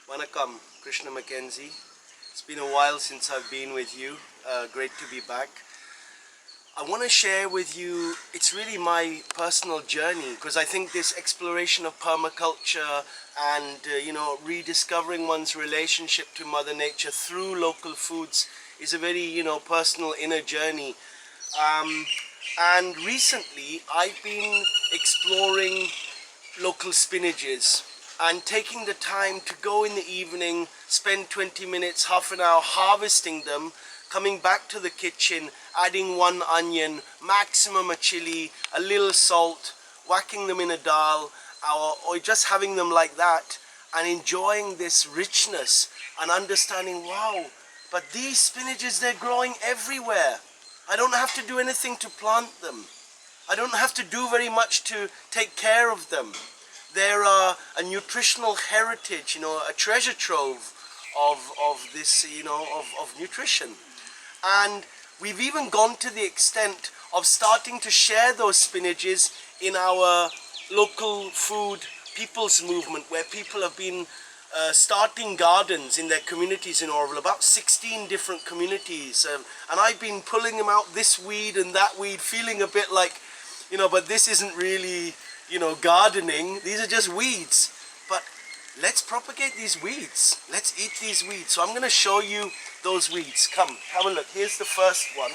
Vanakkam, Krishna McKenzie. It's been a while since I've been with you. Great to be back. I want to share with you, it's really my personal journey, because I think this exploration of permaculture and rediscovering one's relationship to Mother Nature through local foods is a very personal inner journey. And recently I've been exploring local spinaches and taking the time to go in the evening, spend 20 minutes, half an hour harvesting them, coming back to the kitchen, adding one onion, maximum a chili, a little salt, whacking them in a dal, or just having them like that, and enjoying this richness and understanding, wow, but these spinaches, they're growing everywhere. I don't have to do anything to plant them. I don't have to do very much to take care of them. They're a nutritional heritage, a treasure trove of this, of nutrition. And we've even gone to the extent of starting to share those spinaches in our local food people's movement, where people have been starting gardens in their communities in Auroville, about 16 different communities. And I've been pulling them out, this weed and that weed, feeling a bit like, but this isn't really, gardening. These are just weeds. But let's propagate these weeds. Let's eat these weeds. So I'm going to show you those weeds. Come, have a look. Here's the first one.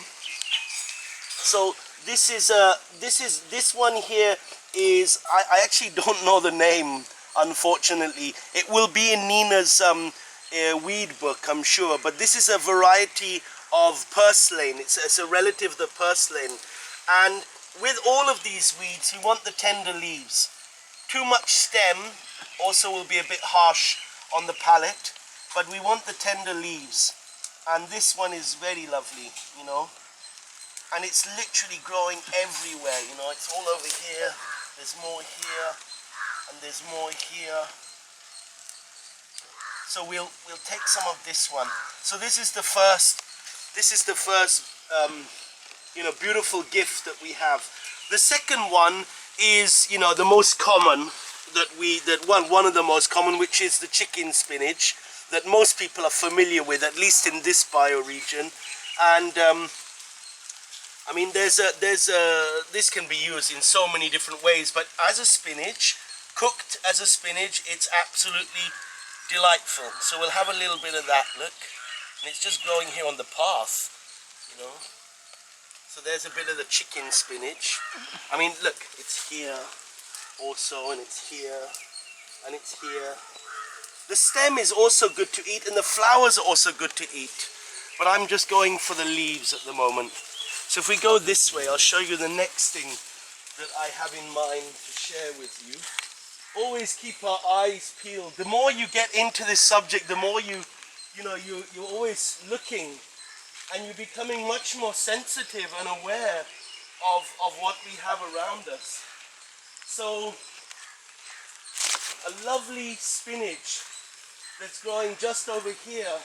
So this one here is, I actually don't know the name, unfortunately. It will be in Nina's weed book, I'm sure. But this is a variety of Purslane. It's a relative of the Purslane. And with all of these weeds, you want the tender leaves. Too much stem also will be a bit harsh on the palate, but we want the tender leaves. And this one is very lovely, and it's literally growing everywhere, it's all over here, there's more here, and there's more here. So we'll take some of this one. So this is the first beautiful gift that we have. The second one is, the most common one of the most common, which is the chicken spinach that most people are familiar with, at least in this bioregion. And I mean, this can be used in so many different ways, but as a spinach, cooked as a spinach, it's absolutely delightful. So we'll have a little bit of that, look, and it's just growing here on the path, So there's a bit of the chicken spinach. I mean, look, it's here also, and it's here, and it's here. The stem is also good to eat, and the flowers are also good to eat. But I'm just going for the leaves at the moment. So if we go this way, I'll show you the next thing that I have in mind to share with you. Always keep our eyes peeled. The more you get into this subject, the more you're always looking, and you're becoming much more sensitive and aware of what we have around us. So a lovely spinach that's growing just over here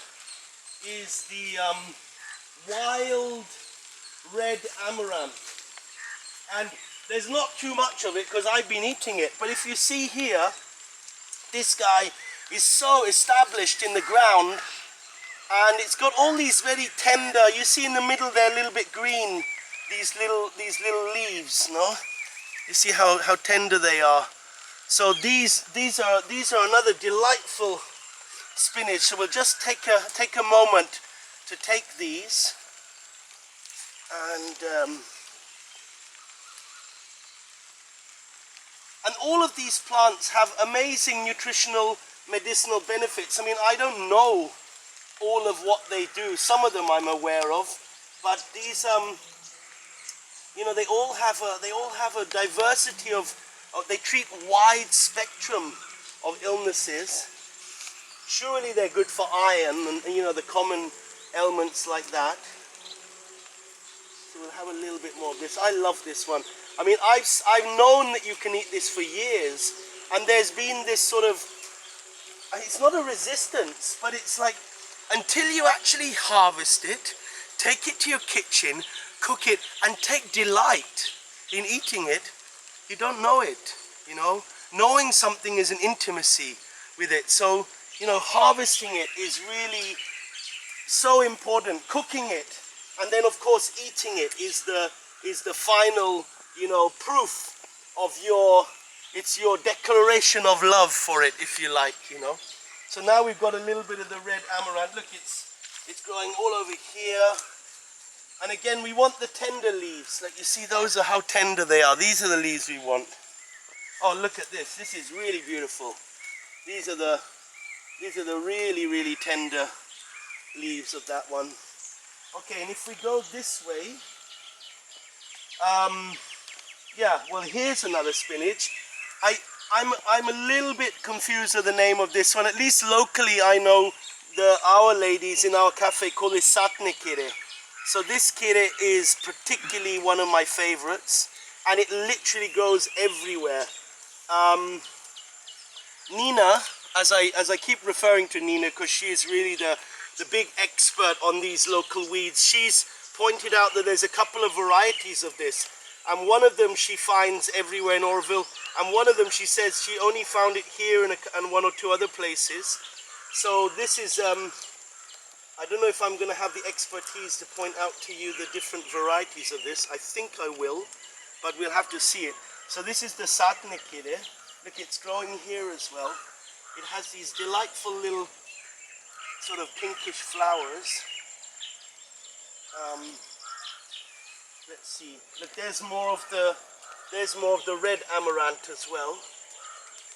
is the wild Red Amaranth. And there's not too much of it because I've been eating it. But if you see here, this guy is so established in the ground, and it's got all these very tender, you see in the middle they're a little bit green, these little leaves, no? You see how tender they are. So these are another delightful spinach. So we'll just take a moment to take these, and all of these plants have amazing nutritional, medicinal benefits. I mean, I don't know all of what they do. Some of them I'm aware of, but these they all have a diversity of they treat wide spectrum of illnesses. Surely they're good for iron and the common ailments like that. So we'll have a little bit more of this. I love this one. I mean, I've known that you can eat this for years, and there's been this sort of, it's not a resistance, but it's like, until you actually harvest it, take it to your kitchen, cook it, and take delight in eating it, you don't know it, Knowing something is an intimacy with it. So you know, harvesting it is really so important. Cooking it, and then of course eating it is the final, you know, proof of it's your declaration of love for it, if you like, you know. So now we've got a little bit of the red amaranth. Look, it's growing all over here. And again, we want the tender leaves. Like you see, those are how tender they are. These are the leaves we want. Oh, look at this. This is really beautiful. These are the really, really tender leaves of that one. Okay, and if we go this way, yeah, well, here's another spinach. I'm a little bit confused with the name of this one. At least locally, I know our ladies in our cafe call it satne kire. So this kire is particularly one of my favorites, and it literally grows everywhere. Nina, as I keep referring to Nina, because she is really the big expert on these local weeds, she's pointed out that there's a couple of varieties of this, and one of them she finds everywhere in Auroville, and one of them she says she only found it here and one or two other places. So this is, I don't know if I'm going to have the expertise to point out to you the different varieties of this. I think I will, but we'll have to see it. So this is the satne kire. Look, it's growing here as well. It has these delightful little sort of pinkish flowers. Let's see. Look, there's more of the red amaranth as well.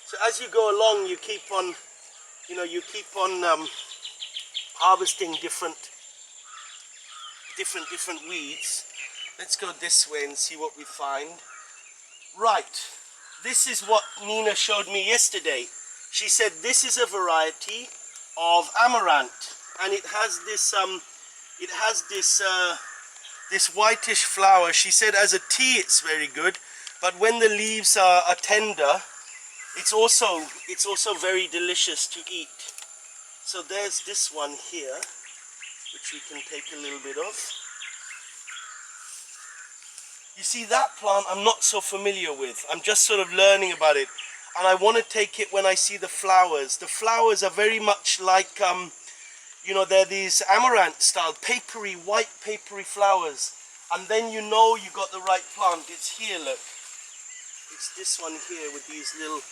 So as you go along, you keep on, you know, harvesting different weeds. Let's go this way and see what we find. Right, this is what Nina showed me yesterday. She said this is a variety of amaranth, and it has this whitish flower. She said as a tea it's very good, but when the leaves are tender, it's also very delicious to eat. So there's this one here, which we can take a little bit of. You see, that plant I'm not so familiar with. I'm just sort of learning about it, and I want to take it when I see the flowers. The flowers are very much like, you know, they're these amaranth style, papery, white papery flowers. And then you know you got the right plant. It's here, look. It's this one here with these little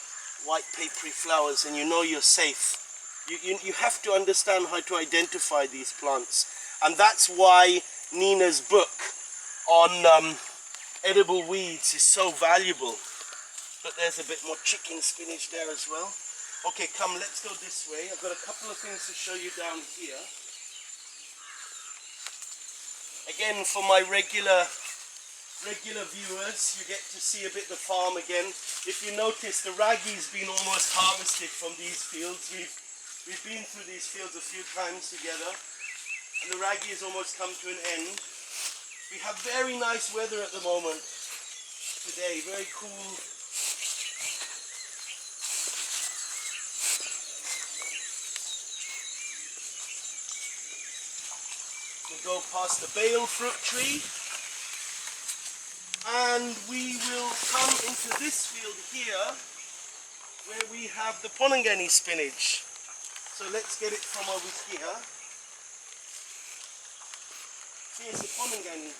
white papery flowers, and you know you're safe. You have to understand how to identify these plants. And that's why Nina's book on edible weeds is so valuable. But there's a bit more chicken spinach there as well. Okay, come, let's go this way. I've got a couple of things to show you down here. Again, for my regular viewers, you get to see a bit the farm again. If you notice, the raggi's been almost harvested from these fields. We've been through these fields a few times together, and the raggi has almost come to an end. We have very nice weather at the moment today, very cool. We go past the bale fruit tree, and we will come into this field here where we have the Ponangani spinach. So let's get it from over here. Here's the Ponangani.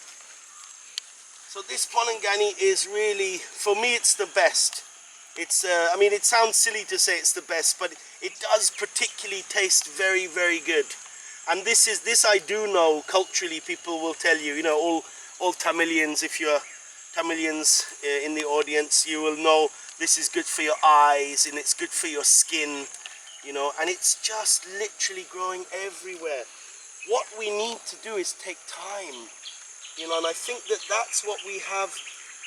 So this Ponangani is really, for me, it's the best. It's, I mean, it sounds silly to say it's the best, but it does particularly taste very, very good. And this I do know culturally, people will tell you, you know, all Tamilians, if you're Tamilians in the audience, you will know this is good for your eyes and it's good for your skin, you know, and it's just literally growing everywhere. What we need to do is take time, you know, and I think that that's what we have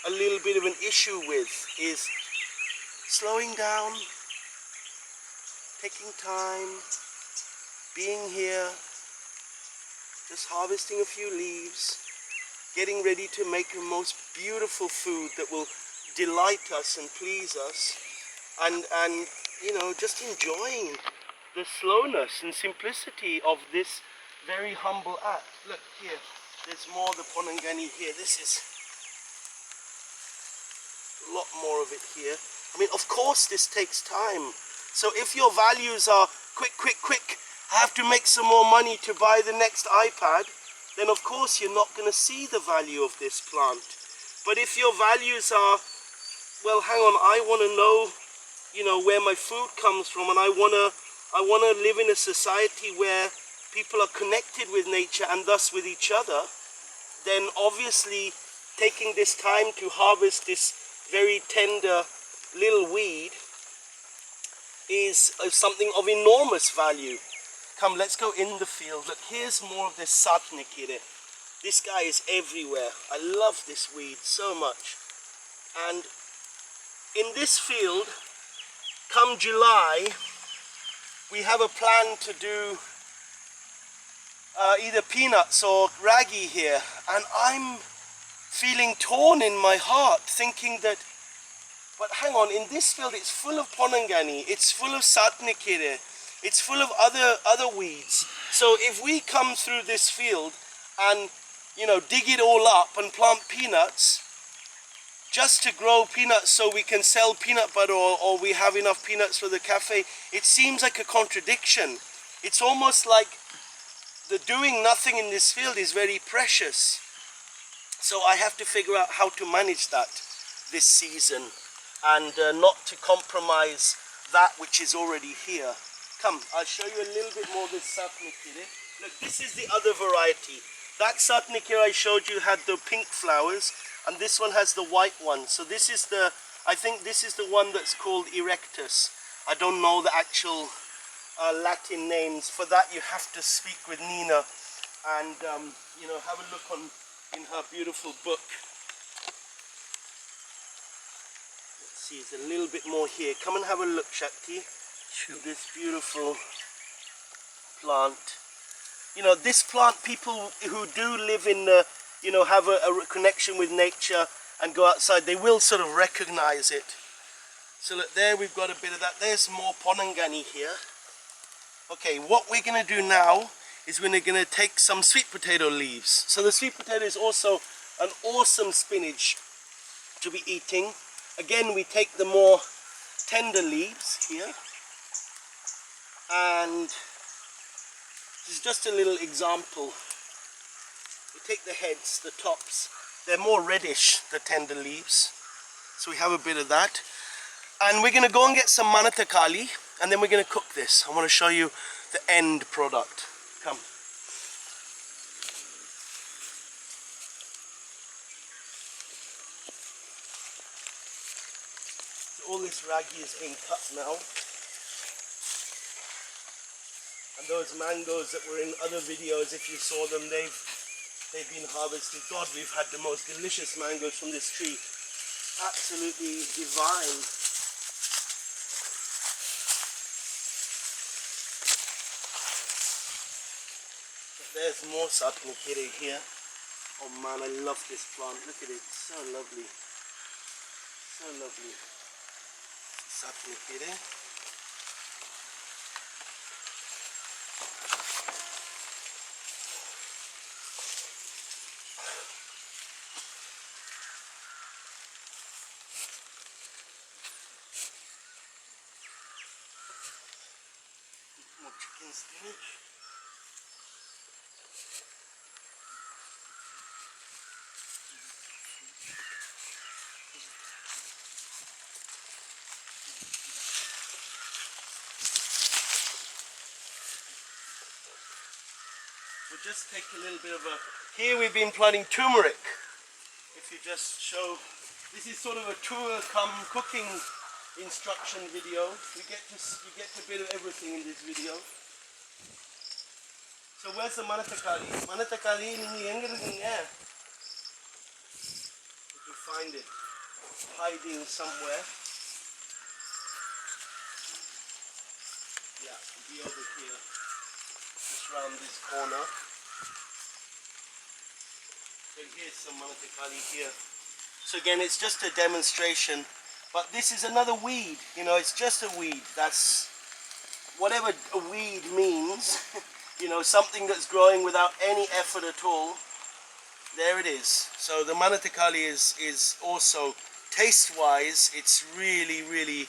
a little bit of an issue with, is slowing down, taking time, being here, just harvesting a few leaves, getting ready to make the most beautiful food that will delight us and please us, and you know, just enjoying the slowness and simplicity of this very humble act. Look here, there's more of the Ponangani here. This is a lot more of it here. I mean, of course this takes time. So if your values are quick, quick, quick, I have to make some more money to buy the next iPad, then of course you're not going to see the value of this plant. But if your values are, well, hang on, I want to know, you know, where my food comes from, and I want to live in a society where people are connected with nature and thus with each other, then obviously taking this time to harvest this very tender little weed is something of enormous value. Come, let's go in the field. Look, here's more of this Satnikire. This guy is everywhere. I love this weed so much. And in this field, come July, we have a plan to do either peanuts or ragi here. And I'm feeling torn in my heart, thinking that, but hang on, in this field it's full of ponangani, it's full of Satnikire, it's full of other weeds. So if we come through this field and, you know, dig it all up and plant peanuts, just to grow peanuts so we can sell peanut butter, or we have enough peanuts for the cafe, it seems like a contradiction. It's almost like the doing nothing in this field is very precious. So I have to figure out how to manage that this season, and not to compromise that which is already here. Come, I'll show you a little bit more of this Satnikire. Look, this is the other variety. That Satnikire I showed you had the pink flowers, and this one has the white one. So this is the, I think this is the one that's called Erectus. I don't know the actual Latin names. For that you have to speak with Nina and you know, have a look in her beautiful book. Let's see, there's a little bit more here. Come and have a look, Shakti. Sure. This beautiful plant. You know, this plant, people who do live in the, you know, have a connection with nature and go outside, they will sort of recognize it. So look, there we've got a bit of that. There's more ponangani here. Okay, what we're going to do now is we're going to take some sweet potato leaves. So the sweet potato is also an awesome spinach to be eating. Again, we take the more tender leaves here. And this is just a little example. We take the heads, the tops. They're more reddish, the tender leaves. So we have a bit of that. And we're going to go and get some manatakali, and then we're going to cook this. I want to show you the end product. Come. So all this ragi is being cut now. And those mangoes that were in other videos, if you saw them, they've been harvested. God, we've had the most delicious mangoes from this tree. Absolutely divine. There's more Satnikire here. Oh man, I love this plant. Look at it, it's so lovely. So lovely. Satnikire. More chicken spinach. We'll just take a little bit of a... Here we've been planting turmeric. If you just show... This is sort of a tour come cooking instruction video. You get a bit of everything in this video. So where's the manatakali? Manatakali ningi enga irukkinga? You can find it hiding somewhere. Yeah, it'll be over here. Just round this corner. So here's some manatakali here. So again, it's just a demonstration, but this is another weed. You know, it's just a weed. That's whatever a weed means. You know, something that's growing without any effort at all. There it is. So the manatakali is also taste-wise, it's really, really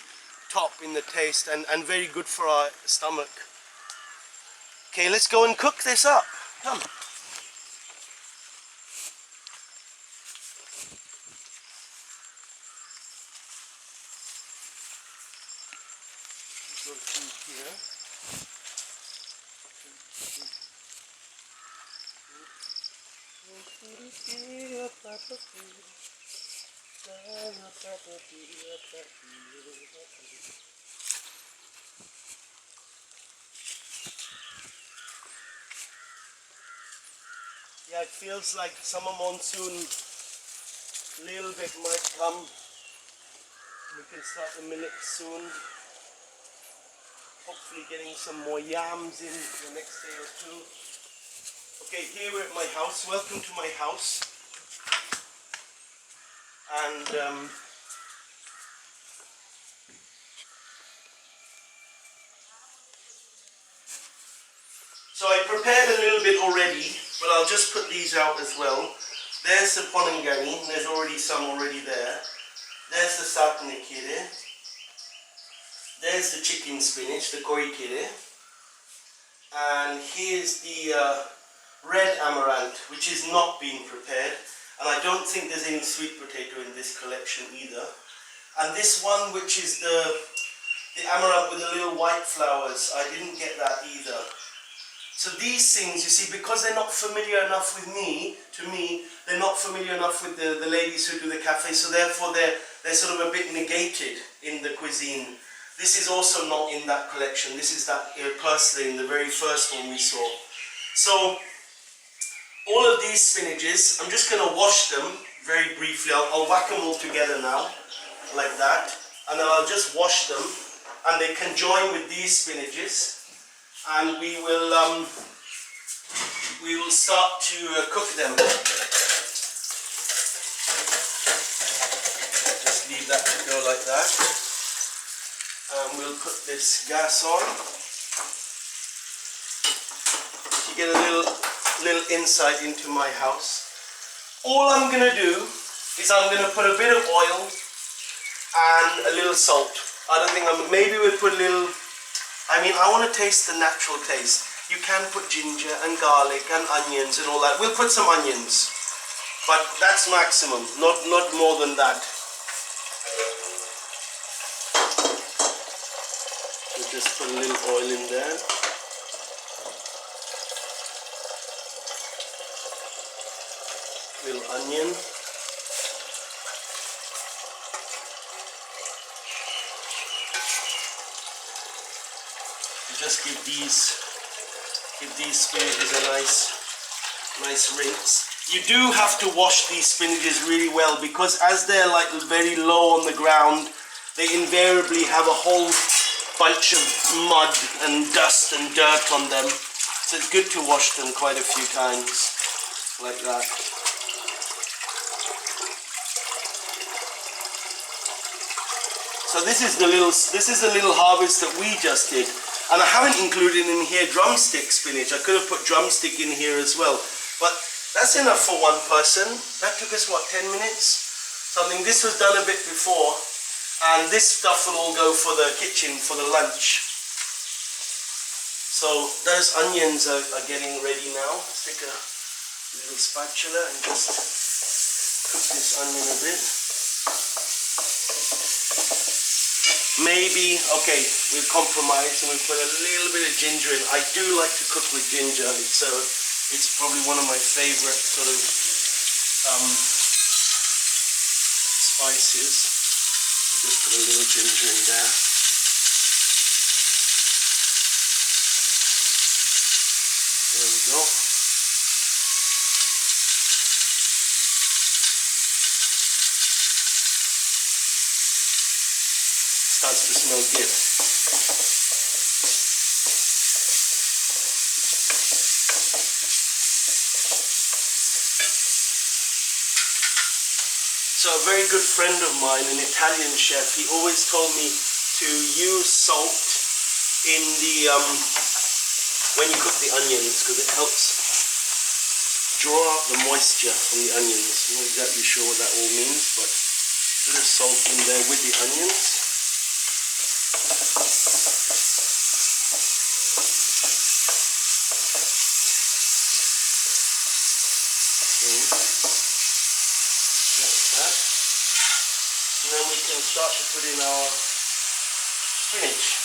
top in the taste and very good for our stomach. Okay, let's go and cook this up. Come. Go through here. Yeah, it feels like summer monsoon a little bit might come. We can start the millet soon. Hopefully getting some more yams in the next day or two. Okay, here we're at my house. Welcome to my house. And so I prepared a little bit already, but I'll just put these out as well. There's the ponangani, there's already some already there. There's the satnikire. There's the chicken spinach, the koikire. And here's the red amaranth, which is not being prepared. And I don't think there's any sweet potato in this collection either. And this one, which is the amaranth with the little white flowers, I didn't get that either. So these things, you see, because they're not familiar enough with me, they're not familiar enough with the ladies who do the cafe, so therefore they're sort of a bit negated in the cuisine. This is also not in that collection. This is that Purslane, the very first one we saw. So all of these spinaches, I'm just going to wash them very briefly. I'll whack them all together now, like that, and then I'll just wash them, and they can join with these spinaches. And we will start to cook them. Just leave that to go like that. And we'll put this gas on. You get a little insight into my house. All I'm going to do is I'm going to put a bit of oil and a little salt. I don't think maybe we'll put a little. I mean, I want to taste the natural taste. You can put ginger and garlic and onions and all that. We'll put some onions, but that's maximum, not more than that. We'll just put a little oil in there. Little onion. Just give these spinaches a nice rinse. You do have to wash these spinaches really well, because as they're like very low on the ground, they invariably have a whole bunch of mud and dust and dirt on them. So it's good to wash them quite a few times, like that. So this is the little harvest that we just did. And I haven't included in here drumstick spinach. I could have put drumstick in here as well. But that's enough for one person. That took us, what, 10 minutes? Something. This was done a bit before. And this stuff will all go for the kitchen, for the lunch. So those onions are getting ready now. Let's take a little spatula and just cook this onion a bit. Maybe, okay, we've compromised and we put a little bit of ginger in. I do like to cook with ginger. It's probably one of my favorite sort of spices. I'll just put a little ginger in there. There we go. Starts to smell good. So a very good friend of mine, an Italian chef, he always told me to use salt in the when you cook the onions, because it helps draw out the moisture from the onions. I'm not exactly sure what that all means, but a bit of salt in there with the onions. that. And then we can start to put in our spinach.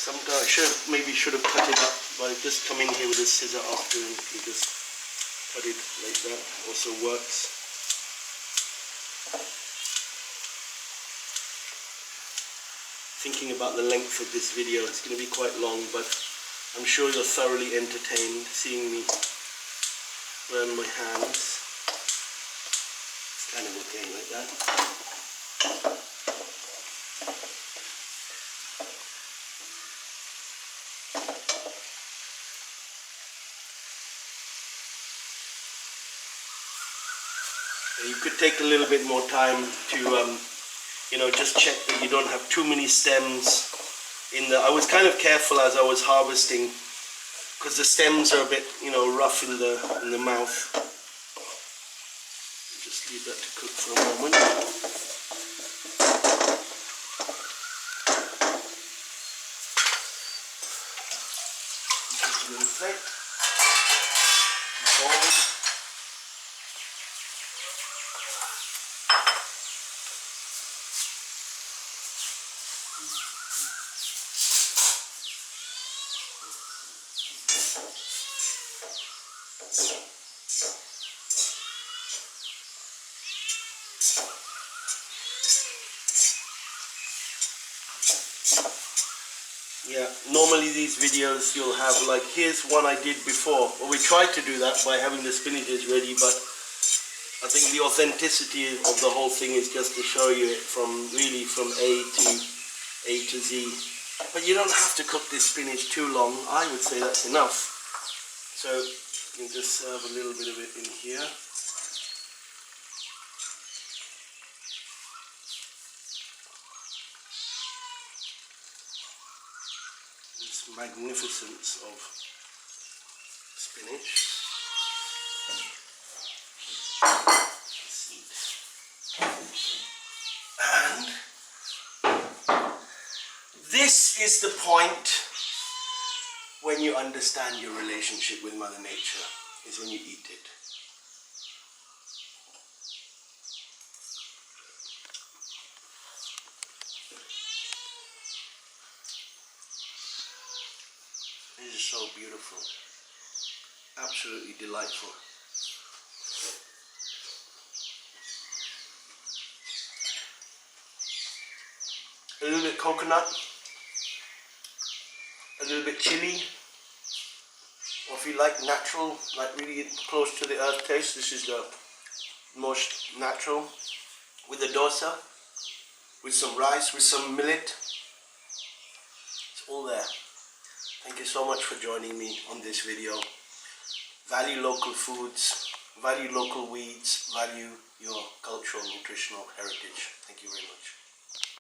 Sometimes I should have cut it up, but just come in here with a scissor after and you just cut it like that. Also works. Thinking about the length of this video, it's going to be quite long, but I'm sure you're thoroughly entertained seeing me burn my hands. It's kind of okay like that. You could take a little bit more time to, just check that you don't have too many stems in the. I was kind of careful as I was harvesting because the stems are a bit, rough in the mouth. Just leave that to cook for a moment. Just a little plate. Bowl. Yeah, normally these videos you'll have like, here's one I did before. Well, we tried to do that by having the spinaches ready, but I think the authenticity of the whole thing is just to show you it from A to Z. But you don't have to cook this spinach too long. I would say that's enough. So you can just serve a little bit of it in here. Magnificence of spinach. And this is the point when you understand your relationship with Mother Nature, is when you eat it. This is so beautiful, absolutely delightful. A little bit coconut, a little bit chili, or if you like natural, like really close to the earth taste, this is the most natural, with the dosa, with some rice, with some millet. It's all there. Thank you so much for joining me on this video. Value local foods, value local weeds, value your cultural nutritional heritage. Thank you very much.